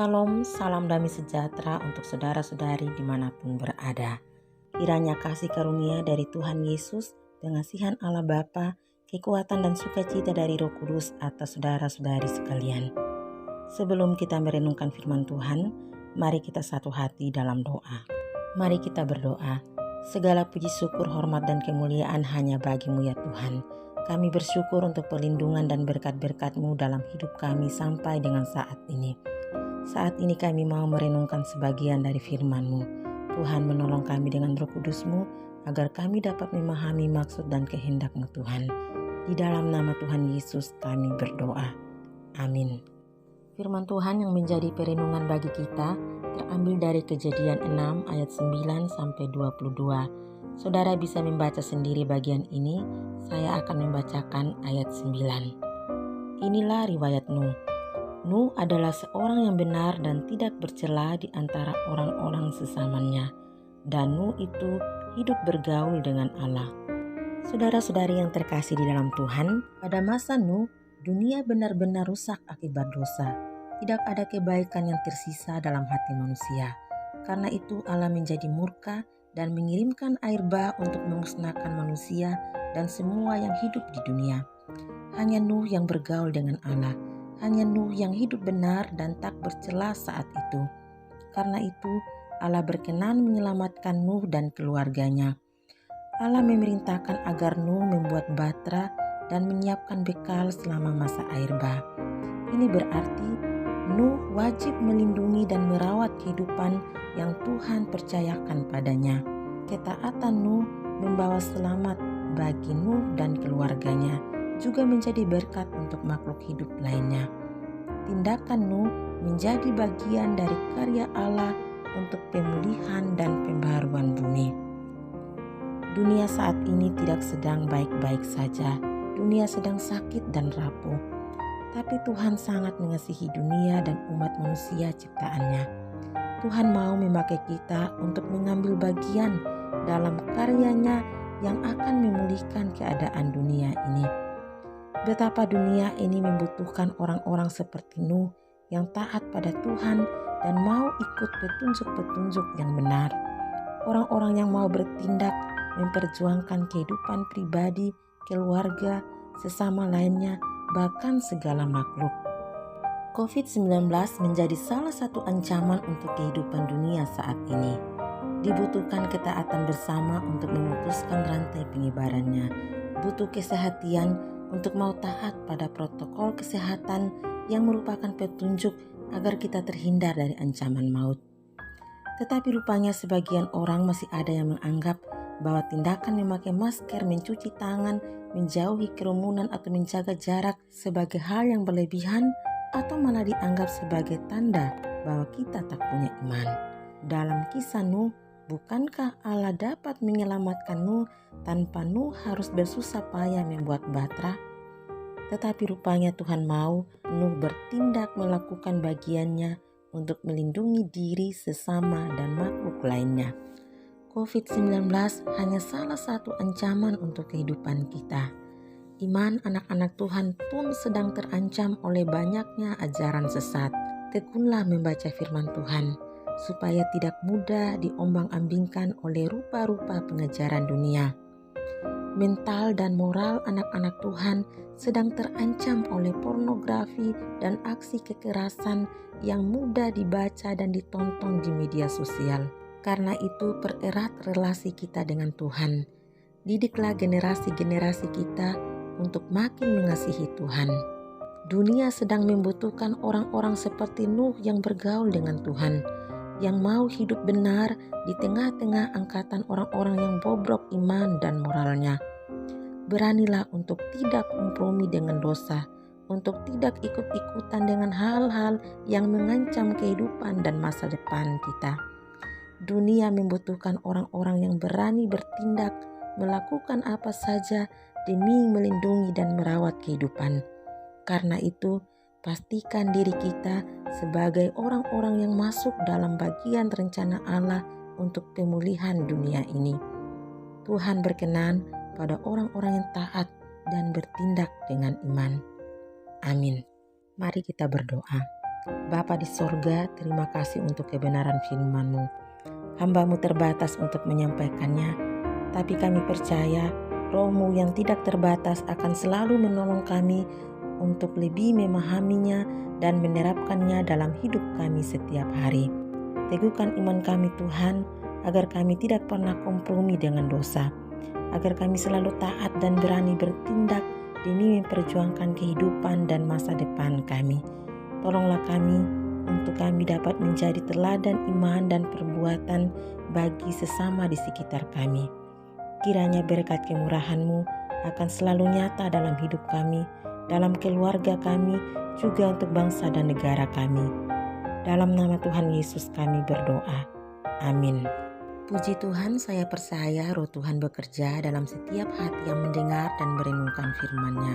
Salam, salam damai sejahtera untuk saudara-saudari dimanapun berada. Kiranya kasih karunia dari Tuhan Yesus, pengasihan Allah Bapa, kekuatan dan sukacita dari Roh Kudus atas saudara-saudari sekalian. Sebelum kita merenungkan firman Tuhan, mari kita satu hati dalam doa. Mari kita berdoa. Segala puji syukur, hormat dan kemuliaan hanya bagi-Mu ya Tuhan. Kami bersyukur untuk perlindungan dan berkat-berkat-Mu dalam hidup kami sampai dengan saat ini. Saat ini kami mau merenungkan sebagian dari firman-Mu. Tuhan menolong kami dengan Roh Kudus-Mu agar kami dapat memahami maksud dan kehendak-Mu Tuhan. Di dalam nama Tuhan Yesus kami berdoa. Amin. Firman Tuhan yang menjadi perenungan bagi kita terambil dari Kejadian 6 ayat 9 sampai 22. Saudara bisa membaca sendiri bagian ini, saya akan membacakan ayat 9. Inilah riwayat Nuh. Nuh adalah seorang yang benar dan tidak bercela di antara orang-orang sesamanya. Dan Nuh itu hidup bergaul dengan Allah. Saudara-saudari yang terkasih di dalam Tuhan, pada masa Nuh, dunia benar-benar rusak akibat dosa. Tidak ada kebaikan yang tersisa dalam hati manusia. Karena itu Allah menjadi murka dan mengirimkan air bah untuk memusnahkan manusia dan semua yang hidup di dunia. Hanya Nuh yang bergaul dengan Allah. Hanya Nuh yang hidup benar dan tak bercela saat itu. Karena itu, Allah berkenan menyelamatkan Nuh dan keluarganya. Allah memerintahkan agar Nuh membuat batra dan menyiapkan bekal selama masa air bah. Ini berarti Nuh wajib melindungi dan merawat kehidupan yang Tuhan percayakan padanya. Ketaatan Nuh membawa selamat bagi Nuh dan keluarganya, juga menjadi berkat untuk makhluk hidup lainnya. Tindakan Nuh menjadi bagian dari karya Allah untuk pemulihan dan pembaharuan bumi. Dunia saat ini tidak sedang baik-baik saja. Dunia sedang sakit dan rapuh. Tapi Tuhan sangat mengasihi dunia dan umat manusia ciptaannya. Tuhan mau memakai kita untuk mengambil bagian dalam karyanya yang akan memulihkan keadaan dunia ini. Betapa dunia ini membutuhkan orang-orang seperti Nuh yang taat pada Tuhan dan mau ikut petunjuk-petunjuk yang benar. Orang-orang yang mau bertindak memperjuangkan kehidupan pribadi, keluarga, sesama lainnya, bahkan segala makhluk. COVID-19 menjadi salah satu ancaman untuk kehidupan dunia saat ini. Dibutuhkan ketaatan bersama untuk memutuskan rantai penyebarannya. Butuh kesehatian untuk mau taat pada protokol kesehatan yang merupakan petunjuk agar kita terhindar dari ancaman maut. Tetapi rupanya sebagian orang masih ada yang menganggap bahwa tindakan memakai masker, mencuci tangan, menjauhi kerumunan atau menjaga jarak sebagai hal yang berlebihan atau malah dianggap sebagai tanda bahwa kita tak punya iman. Dalam kisah Nuh, bukankah Allah dapat menyelamatkan Nuh tanpa Nuh harus bersusah payah membuat batra? Tetapi rupanya Tuhan mau Nuh bertindak melakukan bagiannya untuk melindungi diri, sesama, dan makhluk lainnya. COVID-19 hanya salah satu ancaman untuk kehidupan kita. Iman anak-anak Tuhan pun sedang terancam oleh banyaknya ajaran sesat. Tekunlah membaca firman Tuhan, supaya tidak mudah diombang-ambingkan oleh rupa-rupa pengejaran dunia. Mental dan moral anak-anak Tuhan sedang terancam oleh pornografi dan aksi kekerasan yang mudah dibaca dan ditonton di media sosial. Karena itu, pererat relasi kita dengan Tuhan. Didiklah generasi-generasi kita untuk makin mengasihi Tuhan. Dunia sedang membutuhkan orang-orang seperti Nuh yang bergaul dengan Tuhan, yang mau hidup benar di tengah-tengah angkatan orang-orang yang bobrok iman dan moralnya. Beranilah untuk tidak kompromi dengan dosa, untuk tidak ikut-ikutan dengan hal-hal yang mengancam kehidupan dan masa depan kita. Dunia membutuhkan orang-orang yang berani bertindak, melakukan apa saja demi melindungi dan merawat kehidupan. Karena itu, pastikan diri kita sebagai orang-orang yang masuk dalam bagian rencana Allah untuk pemulihan dunia ini. Tuhan berkenan pada orang-orang yang taat dan bertindak dengan iman. Amin. Mari kita berdoa. Bapa di sorga, terima kasih untuk kebenaran firman-Mu. Hamba-Mu terbatas untuk menyampaikannya, tapi kami percaya Roh-Mu yang tidak terbatas akan selalu menolong kami untuk lebih memahaminya dan menerapkannya dalam hidup kami setiap hari. Teguhkan iman kami Tuhan, agar kami tidak pernah kompromi dengan dosa, agar kami selalu taat dan berani bertindak demi memperjuangkan kehidupan dan masa depan kami. Tolonglah kami untuk kami dapat menjadi teladan iman dan perbuatan bagi sesama di sekitar kami. Kiranya berkat kemurahan-Mu akan selalu nyata dalam hidup kami, dalam keluarga kami, juga untuk bangsa dan negara kami. Dalam nama Tuhan Yesus kami berdoa. Amin. Puji Tuhan, saya percaya Roh Tuhan bekerja dalam setiap hati yang mendengar dan merenungkan firman-Nya.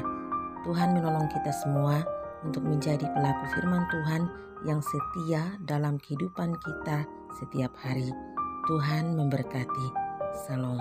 Tuhan menolong kita semua untuk menjadi pelaku firman Tuhan yang setia dalam kehidupan kita setiap hari. Tuhan memberkati. Salam.